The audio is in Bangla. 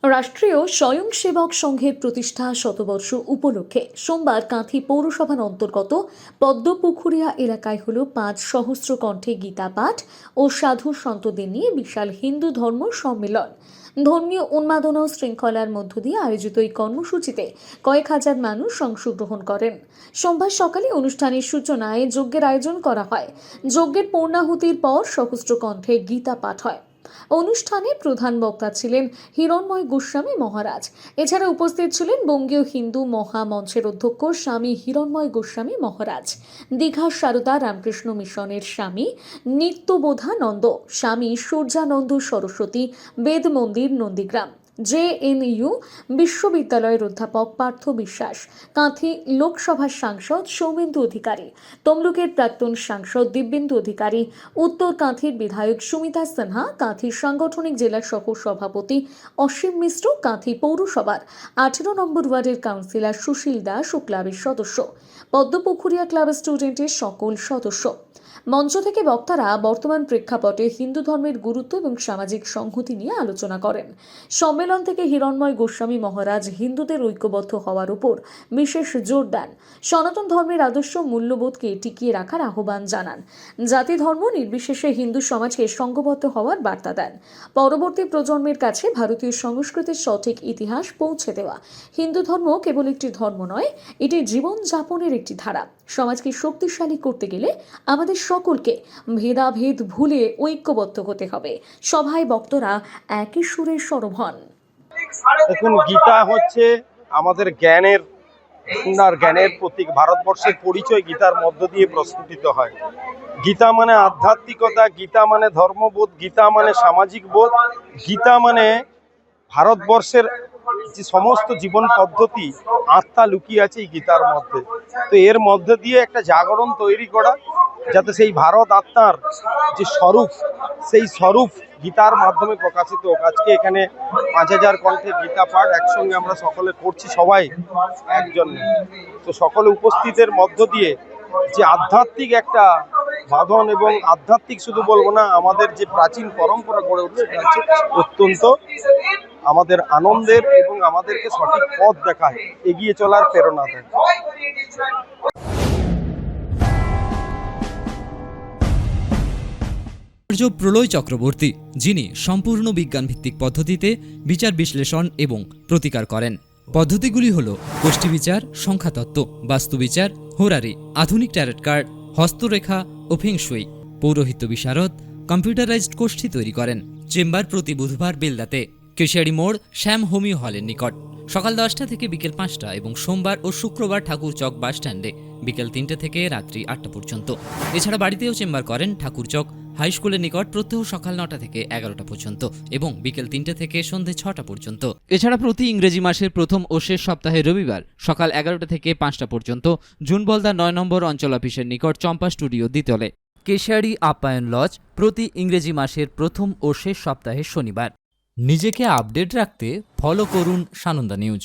রাষ্ট্রীয় স্বয়ংসেবক সংঘের প্রতিষ্ঠা শতবর্ষ উপলক্ষে সোমবার কাঁথি পৌরসভার অন্তর্গত পদ্মপুকুরিয়া এলাকায় হল ৫ সহস্র কণ্ঠে গীতা পাঠ ও সাধু সন্তদের নিয়ে বিশাল হিন্দু ধর্ম সম্মেলন। ধর্মীয় উন্মাদনা ও শৃঙ্খলার মধ্য দিয়ে আয়োজিত এই কর্মসূচিতে কয়েক হাজার মানুষ অংশগ্রহণ করেন। সোমবার সকালে অনুষ্ঠানের সূচনায় যজ্ঞের আয়োজন করা হয়। যজ্ঞের পূর্ণাহুতির পর সহস্র কণ্ঠে গীতা পাঠ হয়। অনুষ্ঠানে প্রধান বক্তা ছিলেন হিরণময় গোস্বামী মহারাজ। এছাড়া উপস্থিত ছিলেন বঙ্গীয় হিন্দু মহামঞ্চের অধ্যক্ষ স্বামী হিরণময় গোস্বামী মহারাজ, দীঘা সারদা রামকৃষ্ণ মিশনের স্বামী নিত্যবোধানন্দ, স্বামী সূর্যানন্দ সরস্বতী, বেদ মন্দির নন্দীগ্রাম, জেএনইউ বিশ্ববিদ্যালয়ের অধ্যাপক পার্থ বিশ্বাস, কাঁথি লোকসভার সাংসদ সৌমেন্দু অধিকারী, তমলুকের প্রাক্তন সাংসদ দিব্যেন্দু অধিকারী, উত্তর কাঁথির বিধায়ক সুমিতা সিনহা, কাঁথির সাংগঠনিক জেলা সহ সভাপতি অসীম মিশ্র, কাঁথি পৌরসভার 18 নম্বর ওয়ার্ডের কাউন্সিলর সুশীল দাস ও ক্লাবের সদস্য, পদ্মপুকুরিয়া ক্লাব স্টুডেন্টের সকল সদস্য। মঞ্চ থেকে বক্তারা বর্তমান প্রেক্ষাপটে হিন্দু ধর্মের গুরুত্ব এবং সামাজিক সংহতি নিয়ে আলোচনা করেন। সম্মেলন থেকে হিরণময় গোস্বামী মহারাজ হিন্দুদের ঐক্যবদ্ধ হওয়ার উপর বিশেষ জোর দেন। সনাতন ধর্মের আদর্শ মূল্যবোধকে টিকিয়ে রাখার আহ্বান জানান। জাতি ধর্ম নির্বিশেষে হিন্দু সমাজকে সংঘবদ্ধ হওয়ার বার্তা দেন। পরবর্তী প্রজন্মের কাছে ভারতীয় সংস্কৃতির সঠিক ইতিহাস পৌঁছে দেওয়া। হিন্দু ধর্ম কেবল একটি ধর্ম নয়, এটি জীবনযাপনের একটি ধারা। সমাজকে শক্তিশালী করতে গেলে আমাদের সকলকে ভেদাভেদ ভুলে ঐক্যবদ্ধ হতে হবে। সভায় বক্তারা একই সুরে সরব হন। দেখুন, গীতা হচ্ছে আমাদের জ্ঞানের প্রতীক। ভারতবর্ষের পরিচয় গীতার মধ্য দিয়ে প্রস্ফুটিত হয়। গীতা মানে আধ্যাত্মিকতা, গীতা মানে ধর্মবোধ, গীতা মানে সামাজিক বোধ, গীতা মানে ভারতবর্ষের যে সমস্ত জীবন পদ্ধতি আত্মা লুকিয়ে আছে এই গীতার মধ্যে। তো এর মধ্যে দিয়ে একটা জাগরণ তৈরি করা, যাতে সেই ভারত আত্মার যে স্বরূপ, সেই স্বরূপ গীতার মাধ্যমে প্রকাশিত হোক। আজকে এখানে 5000 কণ্ঠে গীতা পাঠ একসঙ্গে আমরা সকলে করছি, সবাই একজন। তো সকলে উপস্থিতের মধ্য দিয়ে যে আধ্যাত্মিক একটা বাঁধন, এবং আধ্যাত্মিক শুধু বলবো না, আমাদের যে প্রাচীন পরম্পরা গড়ে উঠছে এটা হচ্ছে অত্যন্ত আমাদের আনন্দের এবং আমাদেরকে সঠিক পথ দেখায়, এগিয়ে চলার প্রেরণা দেয়। প্রলয় চক্রবর্তী, যিনি সম্পূর্ণ বিজ্ঞানভিত্তিক পদ্ধতিতে বিচার বিশ্লেষণ এবং প্রতিকার করেন। পদ্ধতিগুলি হল গোষ্ঠী বিচার, সংখ্যাতত্ত্ব, বাস্তুবিচার, হোরারি, আধুনিক ট্যারট কার্ড, হস্তরেখা ও ফেংশুই। পৌরোহিত্য বিশারদ, কম্পিউটারাইজড গোষ্ঠী তৈরি করেন। চেম্বার প্রতি বুধবার বেলদাতে, কেশিয়ারি মোড়, শ্যাম হোমিও হলের নিকট, সকাল 10টা থেকে বিকেল 5টা এবং সোমবার ও শুক্রবার ঠাকুরচক বাস স্ট্যান্ডে বিকেল 3টে থেকে রাত্রি 8টা পর্যন্ত। এছাড়া বাড়িতেও চেম্বার করেন ঠাকুরচক হাই স্কুলের নিকট প্রত্যহ সকাল 9টা থেকে 11টা পর্যন্ত এবং বিকেল 3টে থেকে সন্ধ্যে 6টা পর্যন্ত। এছাড়া প্রতি ইংরেজি মাসের প্রথম ও শেষ সপ্তাহে রবিবার সকাল 11টা থেকে 5টা পর্যন্ত জুনবলদা 9 নম্বর অঞ্চল অফিসের নিকট চম্পা স্টুডিও দ্বিতলে। কেশিয়ারি আপ্যায়ন লজ প্রতি ইংরেজি মাসের প্রথম ও শেষ সপ্তাহে শনিবার। নিজেকে আপডেট রাখতে ফলো করুন সানন্দা নিউজ।